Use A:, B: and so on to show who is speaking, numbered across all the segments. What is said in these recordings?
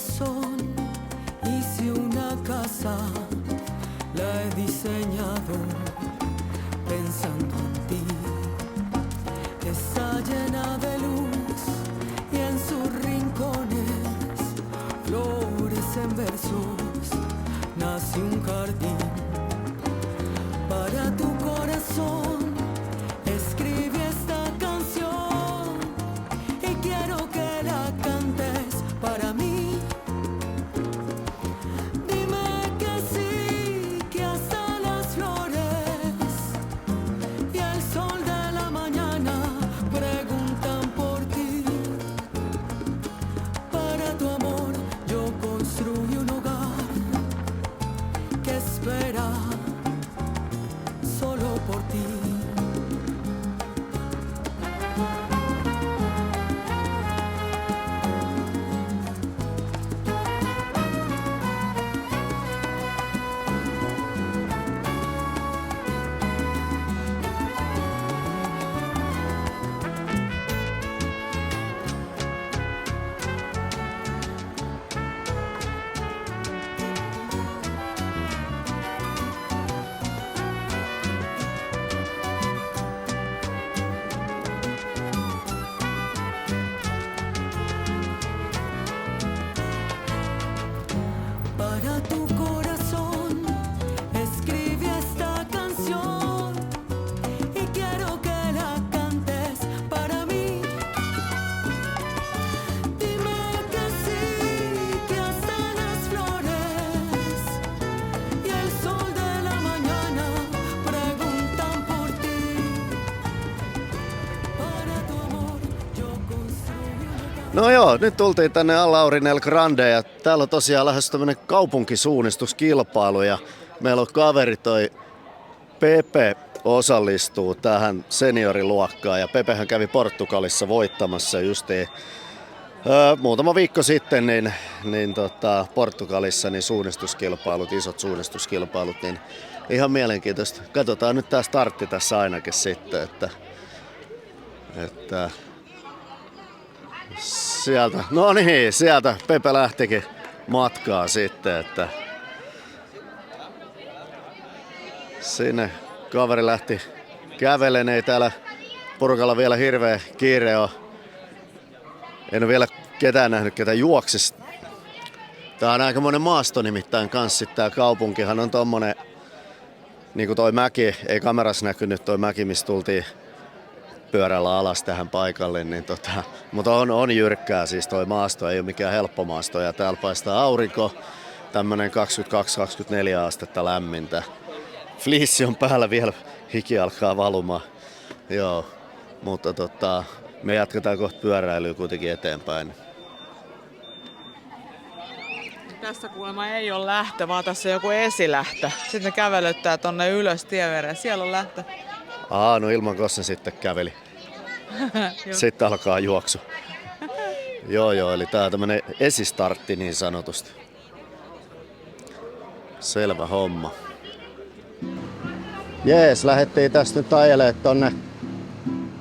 A: corazón hice una casa, la he diseñado pensando en ti. Está llena de luz y en sus rincones florecen versos, nace un jardín para tu corazón. Escribe esta canción y quiero que la cantes para mí. Dime que sí, que hasta las flores y el sol de la mañana preguntan por ti. Para tu amor yo construí un hogar que espera solo por ti. Para tu corazón escribí esta canción y quiero que la cantes para mí. Dime que sí, que hasta las flores y el sol de la mañana preguntan por ti. Para tu amor yo construí un hogar.
B: No joo, nyt tultiin tänne Alaurin El Grande ja täällä on tosiaan lähes tämmönen kaupunkisuunnistuskilpailu ja meillä on kaveri toi Pepe osallistuu tähän senioriluokkaan ja Pepehän kävi Portugalissa voittamassa justiin muutama viikko sitten Portugalissa niin suunnistuskilpailut, isot suunnistuskilpailut, niin ihan mielenkiintoista. Katsotaan nyt tää startti tässä ainakin sitten, että sieltä, no niin, sieltä Pepe lähtikin matkaa sitten, että sinne kaveri lähti kävelen, ei täällä porukalla vielä hirveä kiire ole. En ole vielä ketään nähnyt, ketä juoksis. Tää on aikamoinen maasto nimittäin kanssa. Tää kaupunkihan on tommonen, niinku toi mäki, ei kamerassa näkynyt toi mäki, missä tultiin pyörällä alas tähän paikalle, niin mutta on jyrkkää siis toi maasto, ei ole mikään helppo maasto ja täällä paistaa aurinko, tämmönen 22-24 astetta lämmintä. Fliissi on päällä vielä, hiki alkaa valumaan, joo, mutta me jatketaan kohta pyöräilyä kuitenkin eteenpäin.
C: Tässä kuulemma ei ole lähtö, vaan tässä on joku esilähtö. Sitten ne kävelyttää tonne ylös tievereen. Siellä on lähtö.
B: No ilman kossa sitten käveli. Sitten alkaa juoksu. Joo, eli tää on tämmönen esistartti niin sanotusti. Selvä homma. Jees, lähdettiin tästä nyt ajelemaan tonne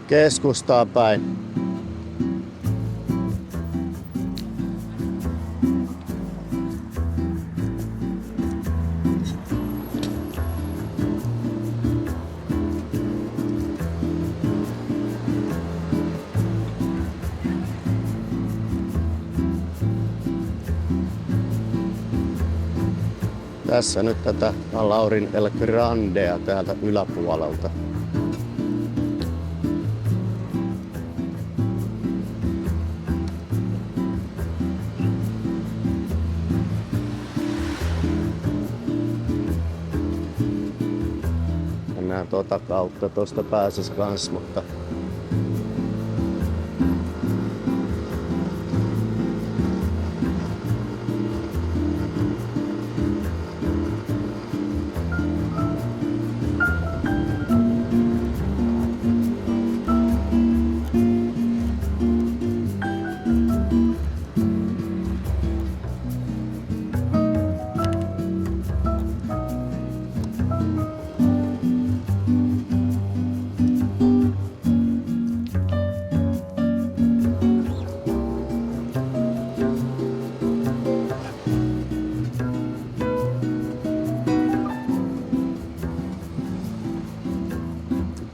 B: keskustaan päin. Tässä nyt tätä Alaurin El Grandea täältä yläpuolelta. Mennään tota kautta, tosta pääsis kans, mutta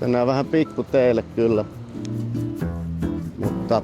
B: Mennään vähän pikku teille kyllä. Mutta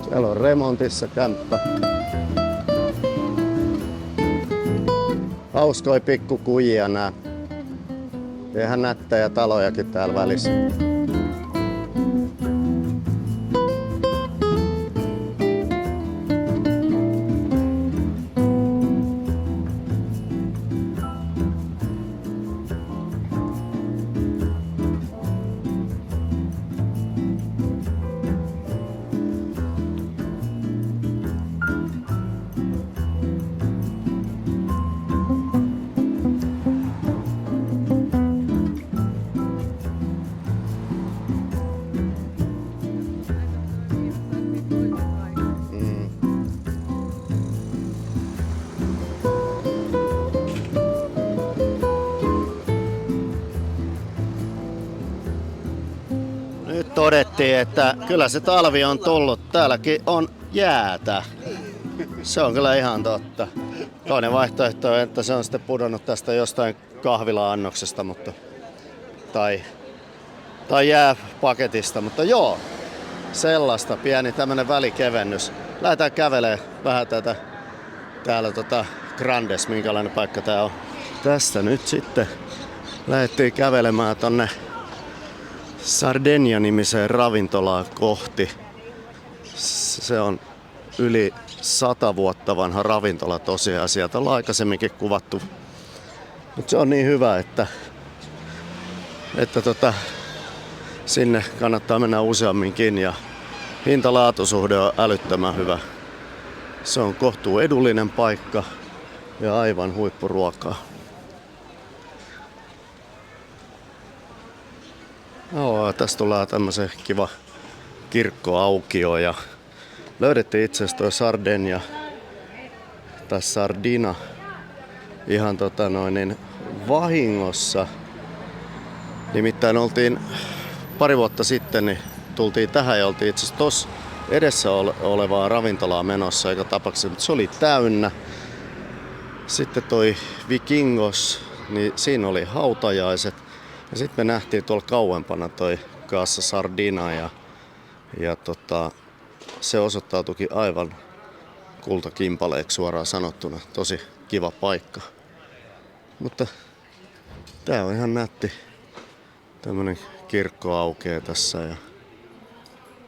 B: siellä on remontissa kämppä. Hauskoi pikkukujia nää. Ihan nättejä talojakin täällä välissä. Nyt todettiin, että kyllä se talvi on tullut. Täälläkin on jäätä. Se on kyllä ihan totta. Toinen vaihtoehto on, että se on sitten pudonnut tästä jostain kahvila-annoksesta, mutta tai jääpaketista, mutta joo, sellaista pieni tämmönen välikevennys. Lähdetään kävelemään vähän tätä täällä Grandes, minkälainen paikka tää on. Tästä nyt sitten lähdettiin kävelemään tonne Sardegna-nimiseen ravintolaan kohti. Se on yli 100 vuotta vanha ravintola tosiaan. Sieltä on aikaisemminkin kuvattu. Mutta se on niin hyvä, että sinne kannattaa mennä useamminkin ja hinta-laatusuhde on älyttömän hyvä. Se on kohtuu edullinen paikka ja aivan huippuruokaa. Tässä tulee tämmösen kiva kirkkoaukio ja löydettiin itse asiassa tuo Sardegna tai Sardina ihan vahingossa. Nimittäin oltiin pari vuotta sitten, niin tultiin tähän ja oltiin itse asiassa tossa edessä olevaa ravintolaa menossa eikä tapaksi, mutta se oli täynnä. Sitten toi Vikingos, niin siinä oli hautajaiset. Ja sitten me nähtiin tuolla kauempana toi Casa Sardina ja se osoittautuikin aivan kultakimpaleeksi suoraan sanottuna. Tosi kiva paikka. Mutta tää on ihan nätti. Tämmönen kirkko aukeaa tässä ja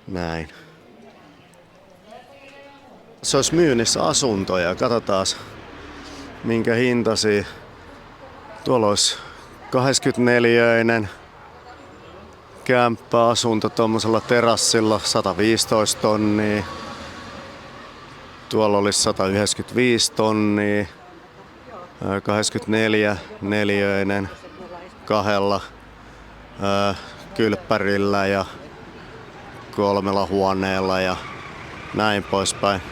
B: näin. Se olisi myynnissä asuntoja. Katsotaan minkä hintaisia. Tuolla olisi 84-öinen kämppäasunto tuommoisella terassilla 115 tonnia. Tuolla olisi 195 tonnia. 84-neliöinen kahdella kylppärillä ja 3 huoneella ja näin poispäin.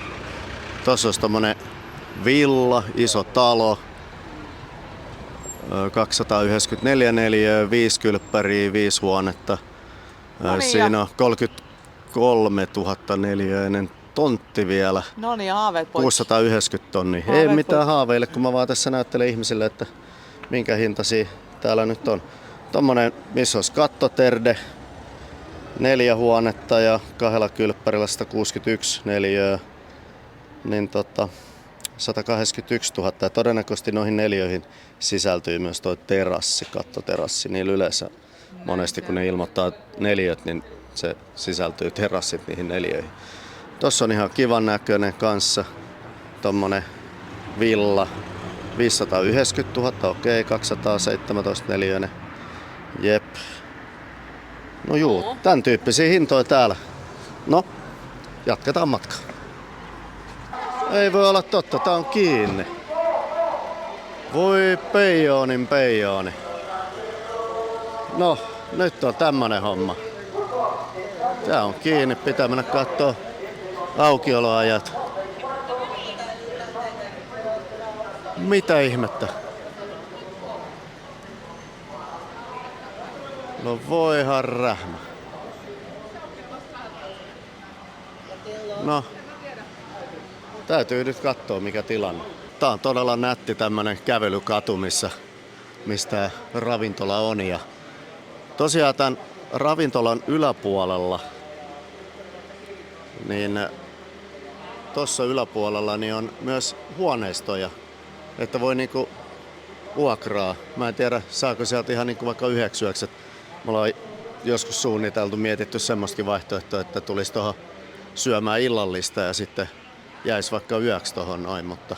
B: Tuossa olisi tommonen villa, iso talo. 294 neliöä, 5 kylppäriä, 5 huonetta.
C: No niin,
B: Siinä on 33 000 neliöinen tontti vielä.
C: No niin, haaveet pois.
B: 690 tonnia. Ei
C: Haaveet
B: mitään
C: pois.
B: haaveille, kun mä vaan tässä näyttelen ihmisille, että minkä hintaisia täällä nyt on. Tommonen, missä olisi kattoterde, 4 huonetta ja 2 kylppärillä 161 neliöä, niin 181 000. Ja todennäköisesti noihin neliöihin sisältyy myös toi terassi, kattoterassi. Niillä yleensä monesti kun ne ilmoittaa neliöt, niin se sisältyy terassit niihin neliöihin. Tossa on ihan kivan näköinen kanssa tommonen villa. 590 000, okei, 217 neliöinen. Jep. No juu, tän tyyppisiä hintoja täällä. No, jatketaan matkaa. Ei voi olla totta, tää on kiinni. Voi peijooni. No, nyt on tämmönen homma. Tää on kiinni, pitää mennä kattoo aukioloajat. Mitä ihmettä? No voihan rähmä. No, täytyy nyt katsoa mikä tilanne. Tää on todella nätti tämmönen kävelykatu, mistä ravintola on. Ja tosiaan tämän ravintolan yläpuolella, niin tuossa yläpuolella niin on myös huoneistoja, että voi niinku vuokraa. Mä en tiedä, saako sieltä ihan niinku vaikka 9 yöksi. Me ollaan joskus suunniteltu, mietitty semmoistakin vaihtoehtoa, että tulisi tuohon syömään illallista ja sitten jäisi vaikka yöksi tuohon noin, mutta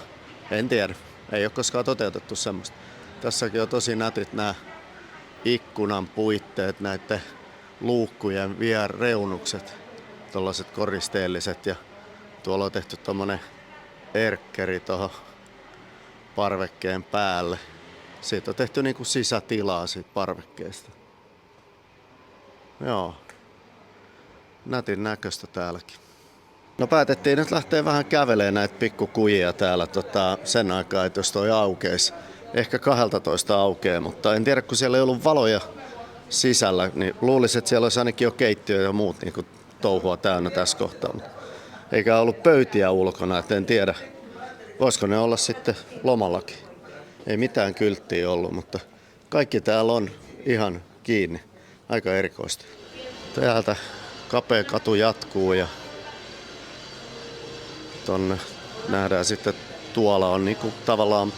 B: en tiedä. Ei ole koskaan toteutettu semmoista. Tässäkin on tosi nätit nämä ikkunan puitteet, näiden luukkujen reunukset, tuollaiset koristeelliset, ja tuolla on tehty tommonen erkkeri tuohon parvekkeen päälle. Siitä on tehty niinku sisätilaa siitä parvekkeesta. Joo. Nätin näköistä täälläkin. No päätettiin nyt lähteä vähän kävelemään näitä pikkukujia täällä sen aikaa, että jos toi aukeisi. Ehkä 12 aukeaa, mutta en tiedä, kun siellä ei ollut valoja sisällä, niin luulisin, että siellä olisi ainakin jo keittiö ja muut niin kuin touhua täynnä tässä kohtaa. Eikä ollut pöytiä ulkona, että en tiedä, voisiko ne olla sitten lomallakin. Ei mitään kylttiä ollut, mutta kaikki täällä on ihan kiinni. Aika erikoista. Täältä kapea katu jatkuu ja tonne nähdään sitten, tuolla on niinku tavallaan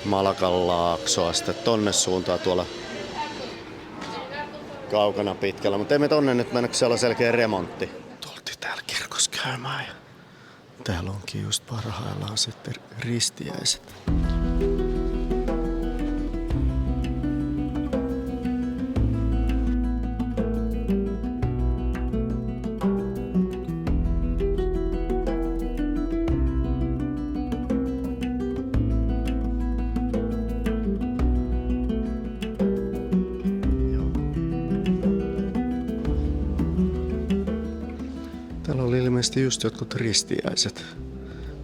B: Malakanlaaksoa sitten tonne suuntaan tuolla kaukana pitkällä, mutta ei me tonne nyt mennä, kun siellä on selkeä remontti. Tultiin täällä kirkossa käymään ja täällä onkin just parhaillaan sitten ristiäiset. Täällä oli ilmeisesti just jotkut ristiäiset.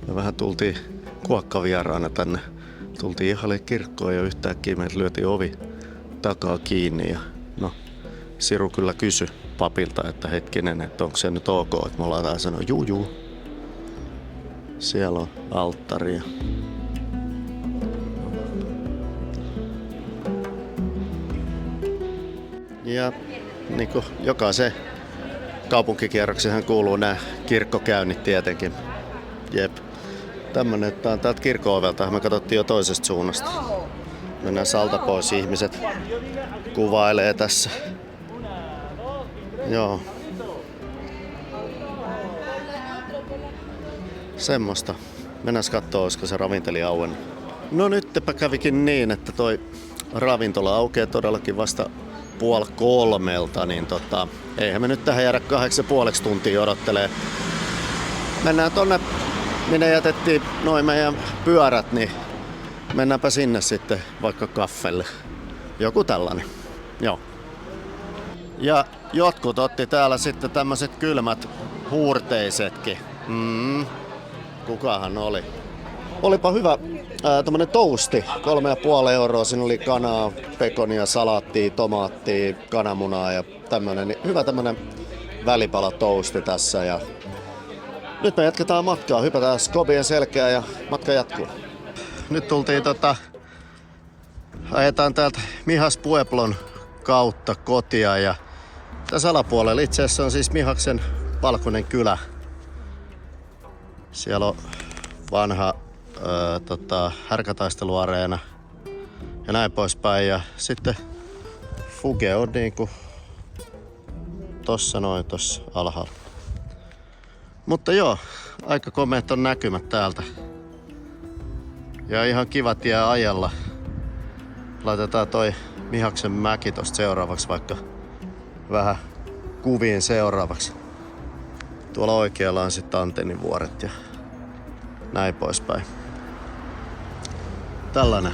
B: Me vähän tultiin kuokkavieraana tänne. Tultiin ihalle kirkkoon ja yhtäkkiä meiltä lyötiin ovi takaa kiinni. Ja no, Siru kyllä kysyi papilta, että hetkinen, että onko se nyt ok, että me ollaan täällä sanoa juu. Siellä on alttari. Ja niin kuin jokaisen kaupunkikierrokseen kuuluu nämä kirkkokäynnit tietenkin. Jep. Tämmönen, että on täältä kirkko-ovelta. Me katsottiin jo toisesta suunnasta. Mennään salta pois, ihmiset kuvailee tässä. Joo. Semmosta. Mennään kattoo, olisiko se ravinteli auennut. No nytpä kävikin niin, että toi ravintola aukeaa todellakin vasta 2:30, niin eihän me nyt tähän jäädä 8,5 tuntia odottelee. Mennään tonne, minne jätettiin noin meidän pyörät, niin mennäänpä sinne sitten vaikka kaffelle. Joku tällainen. Joo. Ja jotkut otti täällä sitten tämmöiset kylmät huurteisetkin. Kukahan oli? Olipa hyvä tommonen tousti, 3,5 euroa. Siinä oli kanaa, pekonia, salaattia, tomaattia, kananmunaa ja tämmönen. Niin hyvä tämmönen välipala tousti tässä. Ja nyt me jatketaan matkaa, hypätään Skobien selkään ja matka jatkuu. Nyt tultiin ajetaan täältä Mihas Pueblon kautta kotia ja tässä alapuolella itse asiassa on siis Mihaksen valkoinen kylä. Siellä on vanha härkätaisteluareena ja näin poispäin. Ja sitten Fuge on niinku tossa alhaalla. Mutta joo, aika komeet on näkymät täältä. Ja ihan kiva tie ajalla. Laitetaan toi Mihaksen mäki tosta seuraavaksi vaikka vähän kuviin seuraavaksi. Tuolla oikealla on sitten antennivuoret ja näin poispäin. Tällainen.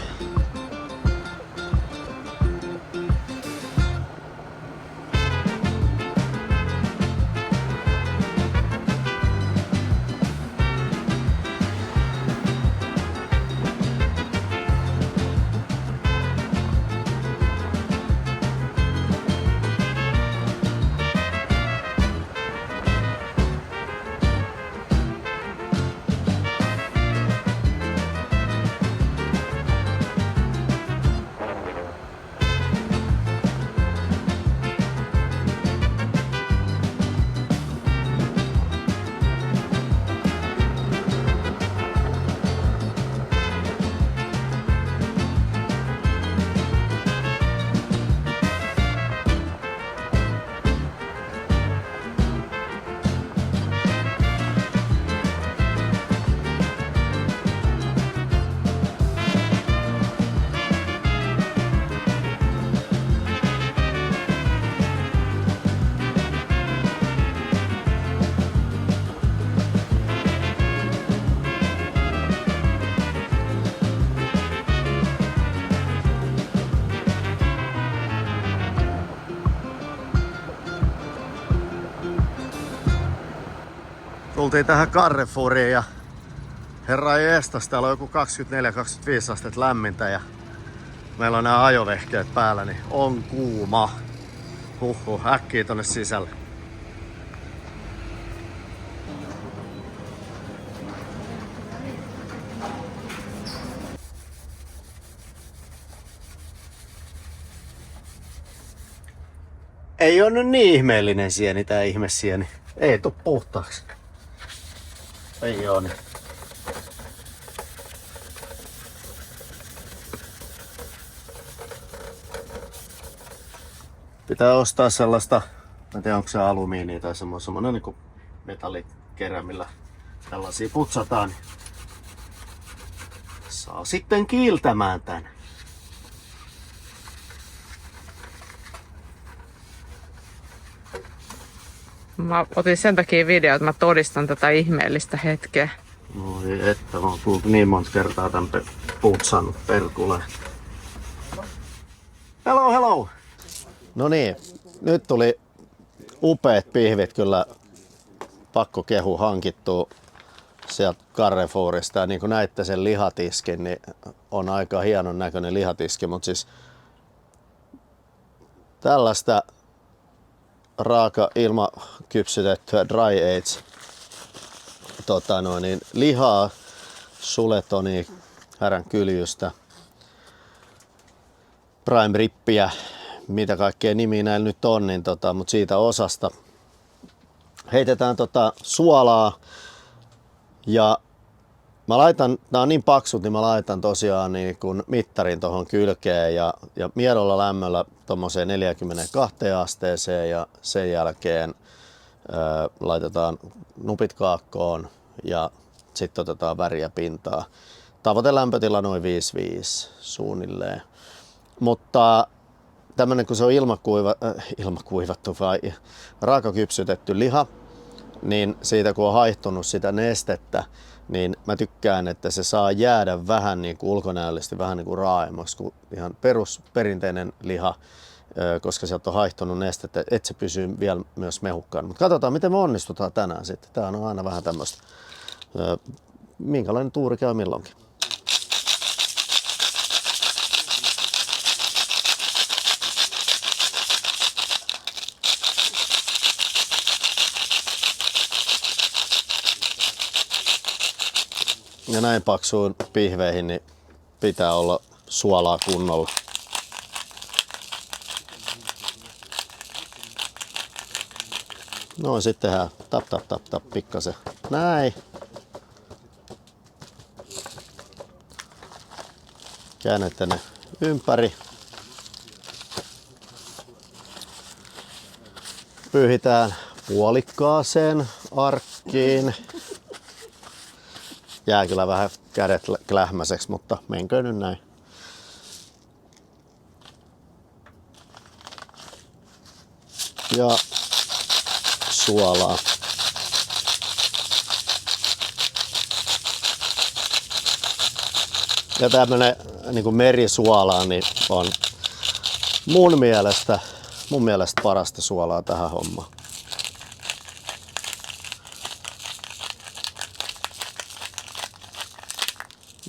B: Tultiin tähän Carrefouriin ja herra jestas, täällä on joku 24-25 astetta lämmintä ja meillä on nämä ajovehkeet päällä, niin on kuuma. Äkkiä tonne sisälle. Ei oo nyt niin ihmeellinen sieni tää ihmesieni. Ei tuu puhtaaksi. Ei oo niin. Pitää ostaa sellaista, mä en tiedä onko se alumiinia tai semmonen niinku metallikerä, millä tällaisia putsataan. Niin saa sitten kiiltämään tän.
C: Mä otin sen takia video, että mä todistan tätä ihmeellistä hetkeä.
B: Oi että, mä oon tullut niin monta kertaa tän putsannut perkuleen. Hello, hello! No niin, nyt tuli upeat pihvit kyllä, pakko kehu, hankittua sieltä Carrefourista. Ja niin kuin näitte sen lihatiskin, niin on aika hienon näköinen lihatiski, mutta siis tällaista raaka ilmakypsytettyä dry age lihaa, suletoni, härän kyljystä, prime rippiä, mitä kaikkea nimiä näillä nyt on, niin mutta siitä osasta heitetään suolaa ja mä laitan, nää on niin paksut, niin mä laitan tosiaan niin kun mittarin tohon kylkeen ja miedolla lämmöllä tommoseen 42 asteeseen ja sen jälkeen laitetaan nupit kaakkoon ja sitten otetaan väriä pintaa. Tavoitelämpötila noin 5-5 suunnilleen. Mutta tämmönen kun se on ilmakuivattu vai raakakypsytetty liha, niin siitä kun on haihtunut sitä nestettä, niin mä tykkään, että se saa jäädä vähän niin kuin ulkonäöllisesti vähän niin kuin raaemmaksi kuin ihan perinteinen liha, koska sieltä on haihtunut nestettä, että se pysyy vielä myös mehukkaana. Mutta katsotaan, miten me onnistutaan tänään sitten. Tää on aina vähän tämmöistä minkälainen tuuri käy milloinkin. Ja näin paksuun pihveihin niin pitää olla suolaa kunnolla. No sitten tehdään tap pikkasen. Näin. Käännetään ne ympäri. Pyyhitään puolikkaaseen arkkiin. Jää kyllä vähän kädet klähmäiseksi, mutta menkö nyt näin. Ja suolaa. Ja tämmönen niinku merisuolaa niin on mun mielestä parasta suolaa tähän hommaan.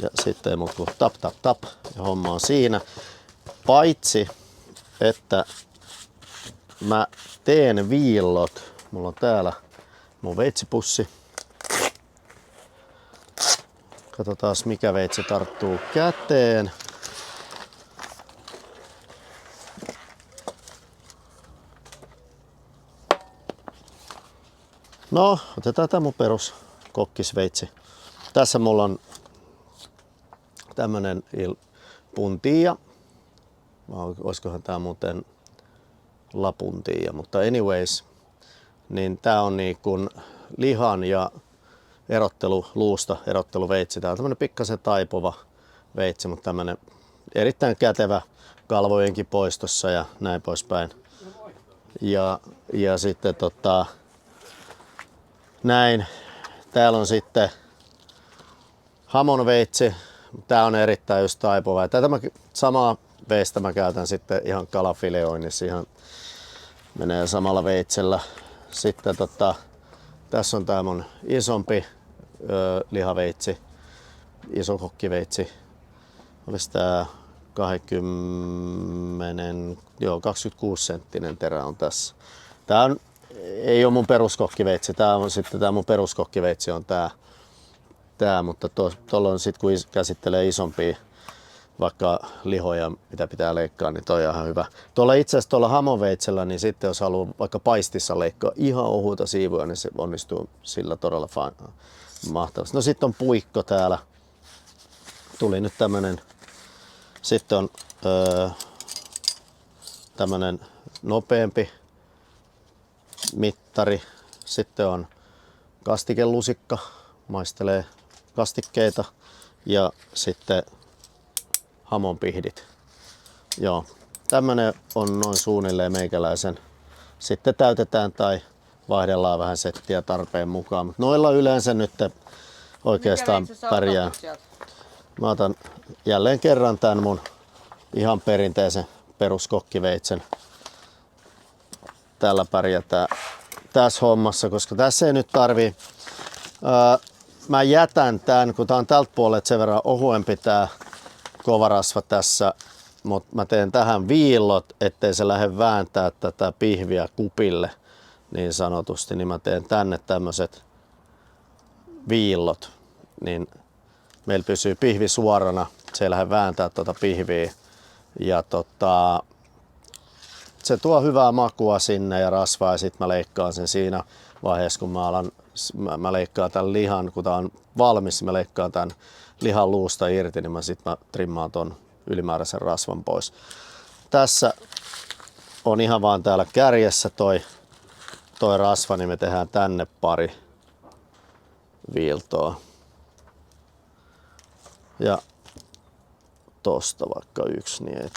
B: Ja sitten ei muuta kuin tap ja homma on siinä. Paitsi että mä teen viillot. Mulla on täällä mun veitsipussi. Katsotaan mikä veitsi tarttuu käteen. No, otetaan tää mun perus kokkisveitsi. Tässä mulla on tämmönen puntilla. Olisikohan tää muuten lapuntia, mutta anyways, niin tää on niin kuin lihan ja luusta erotteluveitsi. Tää on tämmönen pikkasen taipova veitsi, mutta tämmönen erittäin kätevä kalvojenkin poistossa ja näin poispäin. Ja sitten näin. Täällä on sitten hamonveitsi. Tää on erittäin just taipova. Ja tätä samaa veistä mä käytän sitten ihan kalafileoinnissa. Ihan menee samalla veitsellä. Sitten tässä on tää mun isompi lihaveitsi, iso kokkiveitsi. Olisi tää 26 senttinen terä on tässä. Tää ei ole mun peruskokkiveitsi, tää mun peruskokkiveitsi on tää, mutta tuolla on sit kun käsittelee isompia vaikka lihoja, mitä pitää leikkaa, niin toi on ihan hyvä. Itse asiassa tuolla hamonveitsellä, niin sitten jos haluaa vaikka paistissa leikkaa ihan ohuita siivuja, niin se onnistuu sillä todella mahtavasti. No sitten on puikko täällä. Tuli nyt tämmönen, sitten on tämmönen nopeampi mittari. Sitten on kastikelusikka, maistelee kastikkeita ja sitten hamonpihdit. Joo, tämmönen on noin suunnilleen meikäläisen. Sitten täytetään tai vaihdellaan vähän settiä tarpeen mukaan. Mutta noilla yleensä nyt oikeastaan pärjää. Mä otan jälleen kerran tän mun ihan perinteisen peruskokkiveitsen. Tällä pärjätään tässä hommassa, koska tässä ei nyt tarvii. Mä jätän tän, kun tää on tältä puolelta sen verran ohuempi tää kovarasva tässä, mutta mä teen tähän viillot, ettei se lähde vääntää tätä pihviä kupille niin sanotusti, niin mä teen tänne tämmöiset viillot, niin meillä pysyy pihvi suorana, se ei lähde vääntää tuota pihviä ja se tuo hyvää makua sinne ja rasvaa ja sit mä leikkaan sen siinä vaiheessa, kun mä leikkaan tämän lihan, kun tää on valmis, mä leikkaan tämän lihan luusta irti, niin mä trimmaan ton ylimääräisen rasvan pois. Tässä on ihan vaan täällä kärjessä toi rasva, niin me tehdään tänne pari viiltoa. Ja tosta vaikka yksi, niin ei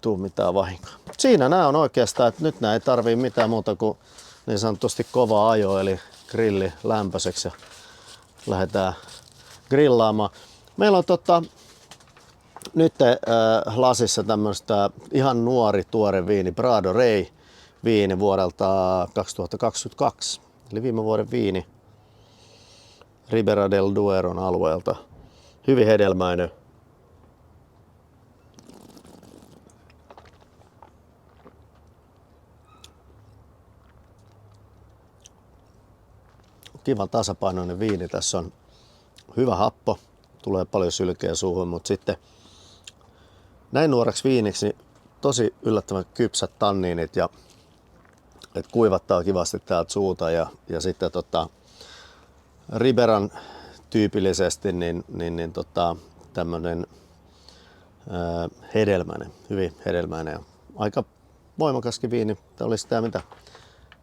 B: tuu mitään vahinkoa. Siinä nämä on oikeastaan, että nyt nää ei tarvii mitään muuta kuin niin sanotusti kova ajo, eli grilli lämpöiseksi ja lähdetään grillaamaan. Meillä on nyt lasissa tämmöistä ihan nuori tuore viini, Prado Rey viini vuodelta 2022, eli viime vuoden viini. Ribera del Dueron alueelta. Hyvin hedelmäinen. Kivan tasapainoinen viini. Tässä on hyvä happo. Tulee paljon sylkeä suuhun, mutta sitten näin nuoreksi viiniksi niin tosi yllättävän kypsät tanniinit ja et kuivattaa kivasti täältä suuta ja sitten Riberan tyypillisesti tämmönen hedelmäinen, hyvin hedelmäinen ja aika voimakaskin viini. Tämä oli sitä mitä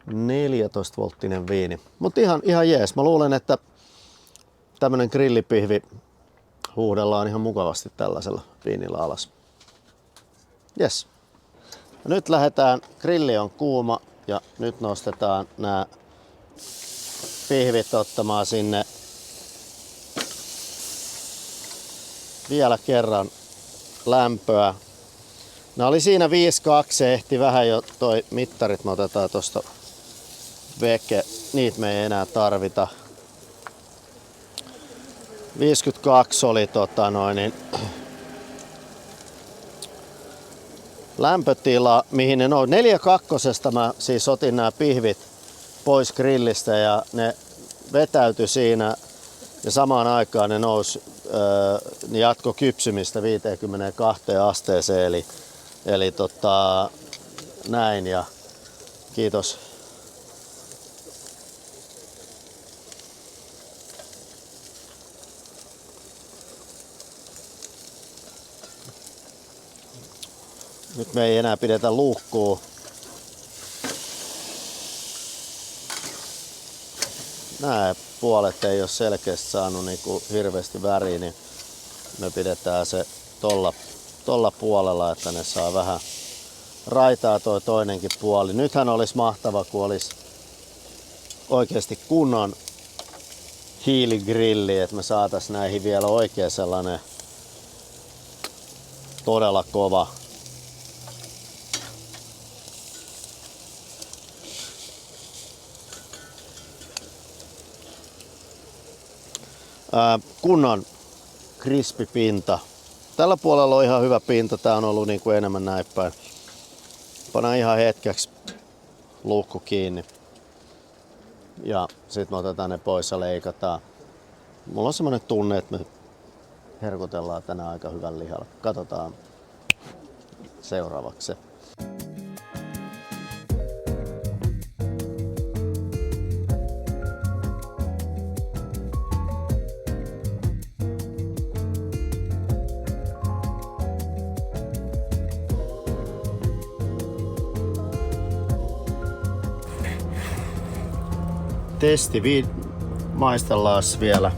B: 14-volttinen viini, mutta ihan jees. Mä luulen, että tämmönen grillipihvi huuhdellaan ihan mukavasti tällaisella viinillä alas. Yes. Nyt lähdetään, grilli on kuuma ja nyt nostetaan nämä pihvit ottamaan sinne vielä kerran lämpöä. Nämä oli siinä 5.2, se ehti vähän jo toi mittarit, me otetaan tosta veke, niitä me ei enää tarvita. 52 oli lämpötila, mihin ne nousi. 4.2 mä siis otin nämä pihvit pois grillistä ja ne vetäytyi siinä ja samaan aikaan ne nousi, ne jatko kypsymistä 52 asteeseen eli näin ja kiitos. Nyt me ei enää pidetä luukkua. Nämä puolet ei ole selkeästi saanut niinku hirveästi väriä, niin me pidetään se tolla puolella, että ne saa vähän raitaa toi toinenkin puoli. Nythän olisi mahtava, kun olisi oikeasti kunnon hiiligrilli, että me saatais näihin vielä oikein sellainen todella kova kunnon krispi pinta. Tällä puolella on ihan hyvä pinta, tää on ollut niinku enemmän näin päin. Pannaan ihan hetkeksi luukku kiinni ja sit me otetaan ne pois ja leikataan. Mulla on semmonen tunne, että me herkutellaan tänään aika hyvän lihalla. Katsotaan seuraavaksi se. Maistellaan vielä.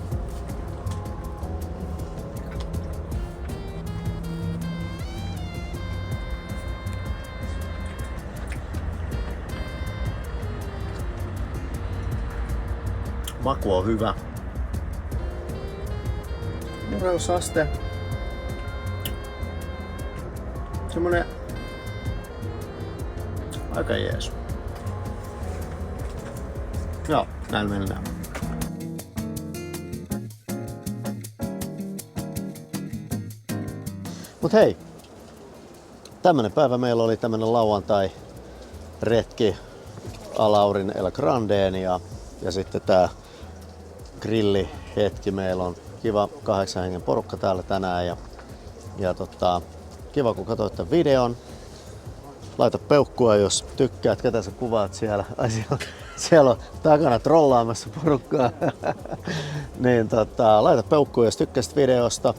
B: Maku on hyvä. Mureusaste. Semmonen aika jees. Joo, näin mennään. Mut hei, tämmönen päivä meillä oli tämmönen lauantai-retki Alaurin El Grandeen ja sitten tää grillihetki. Meillä on kiva 8 hengen porukka täällä tänään ja kiva kun katsoit tämän videon. Laita peukkua, jos tykkäät, ketä sä kuvaat siellä. Ai, siellä on takana trollaamassa porukkaa. Niin, laita peukkua, jos tykkäsit videosta.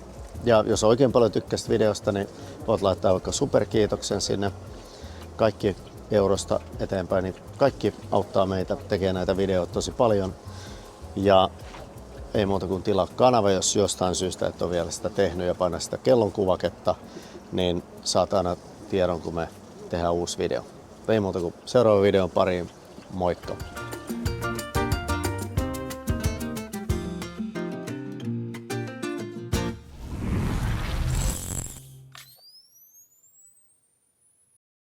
B: Ja jos oikein paljon tykkäsit videosta, niin voit laittaa vaikka superkiitoksen sinne. Kaikki eurosta eteenpäin, niin kaikki auttaa meitä tekemään näitä videoita tosi paljon. Ja ei muuta kuin tilaa kanava, jos jostain syystä et ole vielä sitä tehnyt ja paina sitä kellonkuvaketta, niin saat aina tiedon, kun me tehdään uusi video. Ei muuta kuin seuraavan videon pariin. Moikka!